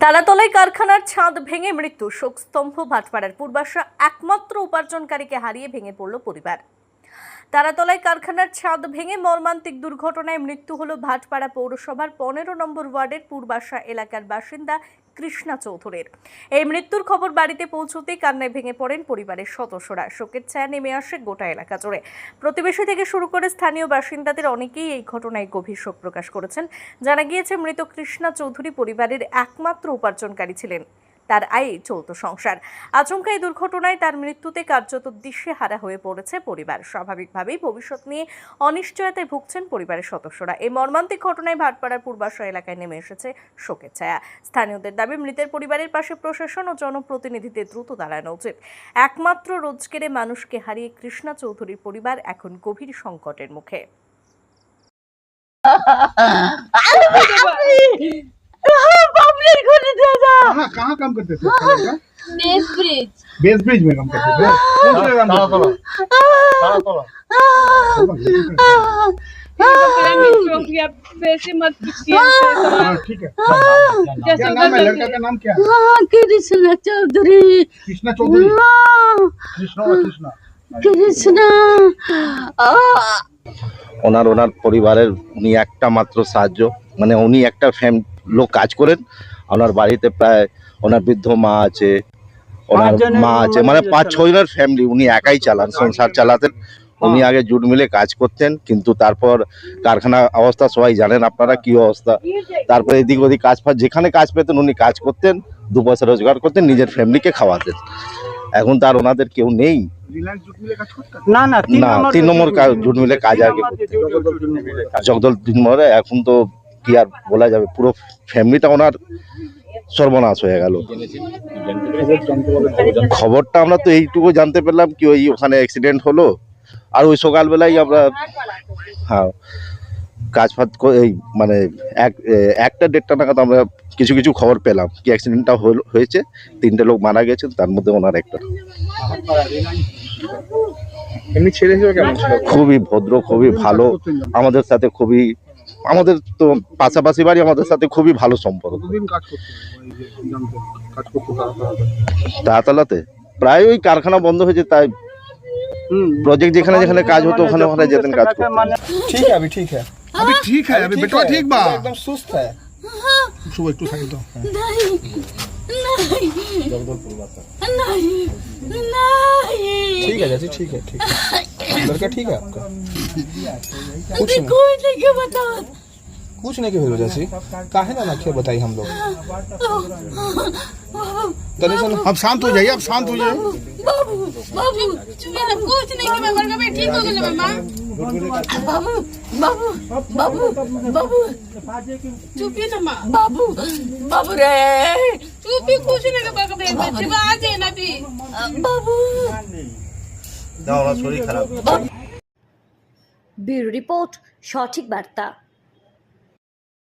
তালাতলায় কারখানার ছাদ ভেঙে মৃত্যু, শোকস্তম্ভ ভাটপাড়ার পূর্বাশা একমাত্র উপার্জনকারীকে হারিয়ে ভেঙে পড়ল পরিবার। তালাতলায় কারখানার ছাদ ভেঙে মর্মান্তিক দুর্ঘটনায় মৃত্যু হলো ভাটপাড়া পৌরসভার 15 নম্বর ওয়ার্ডের পূর্বাশা এলাকার বাসিন্দা কৃষ্ণা চৌধুরীর। এই মৃত্যুর খবর বাড়িতে পৌঁছতেই কান্নায় ভেঙে পড়েন পরিবারের সদস্যরা। শোকের ছায়া নেমে আসে গোটা এলাকা জুড়ে। প্রতিবেশী থেকে শুরু করে স্থানীয় বাসিন্দাদের অনেকেই এই ঘটনায় গভীর শোক প্রকাশ করেছেন। জানা গিয়েছে, মৃত কৃষ্ণা চৌধুরী পরিবারের একমাত্র উপার্জনকারী ছিলেন। তার আয়ে চলত সংসার। আচমকা এই দুর্ঘটনায় তার মৃত্যুতে কার্যত দিশেহারা হয়ে পড়েছে পরিবার। স্বাভাবিকভাবেই ভবিষ্যৎ নিয়ে অনিশ্চয়তায় ভুগছেন পরিবারের সদস্যরা। এই মর্মান্তিক ঘটনায় ভাটপাড়ার পূর্বাশা এলাকায় নেমে এসেছে শোকের ছায়া। স্থানীয়দের দাবি, মৃতের পরিবারের পাশে প্রশাসন ও জনপ্রতিনিধিদের দ্রুত দাঁড়ানো উচিত। একমাত্র রোজগারে মানুষকে হারিয়ে কৃষ্ণা চৌধুরীর পরিবার এখন গভীর সংকটের মুখে। कहाँ काम करते थे? बेस ब्रिज में काम करते थे। कौन सा काम करते थे? वैसे मत कीजिए। ठीक है। क्या नाम है लड़का का? नाम क्या है? कृष्णा चौधरी। कृष्णा चौधरी। कृष्णा ওনার পরিবারের উনি একটা মাত্র সাহায্য, মানে উনি একটা লোক কাজ করেন। ওনার বাড়িতে প্রায় ওনার বৃদ্ধ মা আছে, ওনার মা আছে, মানে 5-6 জনের ফ্যামিলি উনি একাই চালান, সংসার চালাতেন। উনি আগে জুট মিলে কাজ করতেন, কিন্তু তারপর কারখানা অবস্থা সবাই জানেন আপনারা কি অবস্থা। তারপর এদিক ওদিক কাজ যেখানে কাজ পেতেন উনি কাজ করতেন, 2 পয়সা রোজগার করতেন, নিজের ফ্যামিলিকে খাওয়াতেন। এখন তার ওনাদের কেউ নেই। না 3 নম্বর জুট মিলে কাজ আগে জগদল 3 নম্বরে। এখন তো কি আর বলা যাবে, পুরো ফ্যামিলিটা ওনার সর্বনাশ হয়ে গেল। খবরটা আমরা তো এইটুকু জানতে পারলাম কি ওই ওখানে অ্যাক্সিডেন্ট হলো, আর ওই সকালবেলায় আমরা কাজ ফাজ এই মানে 1টা-1.5টা নাগাদ আমরা কিছু খবর পেলাম কি অ্যাক্সিডেন্টটা হয়েছে, 3টে লোক মারা গেছেন, তার মধ্যে ওনার একটা। এমনি ছেলে হিসেবে কেমন ছিল? খুবই ভদ্র, খুবই ভালো, আমাদের সাথে খুবই, আমাদের তো পাশাপাশি বাড়ি, আমাদের সাথে খুবই ভালো সম্পর্ক। তালাতলাতে প্রায় ওই কারখানা বন্ধ হয়েছে, তাই प्रोजेक्ट যেখানে কাজ হতো ওখানে যেতেন কাজ করতে। ठीक है, अभी ठीक है, अभी बेटा ठीक बा, एकदम सुस्त है। सुबह एकটু থাকি তো। नहीं ठीक है जैसे, ठीक है लड़का ठीक है आपका? कुछ नहीं के बताओ, कुछ नहीं के हो जैसे काहे ना क्या बताई हम लोग। अब शांत हो जाइए, अब शांत हो जाइए। बाबू कुछ नहीं कि मैं का ठीक हो गया मामा। बाबू चुप ना मां। बाबू रे चुप, कुछ नहीं के बरका बच्चे आ जाए ना भी। बाबू দাও, ওনার শরীর খারাপ। ব্যুরো রিপোর্ট, সঠিক বার্তা।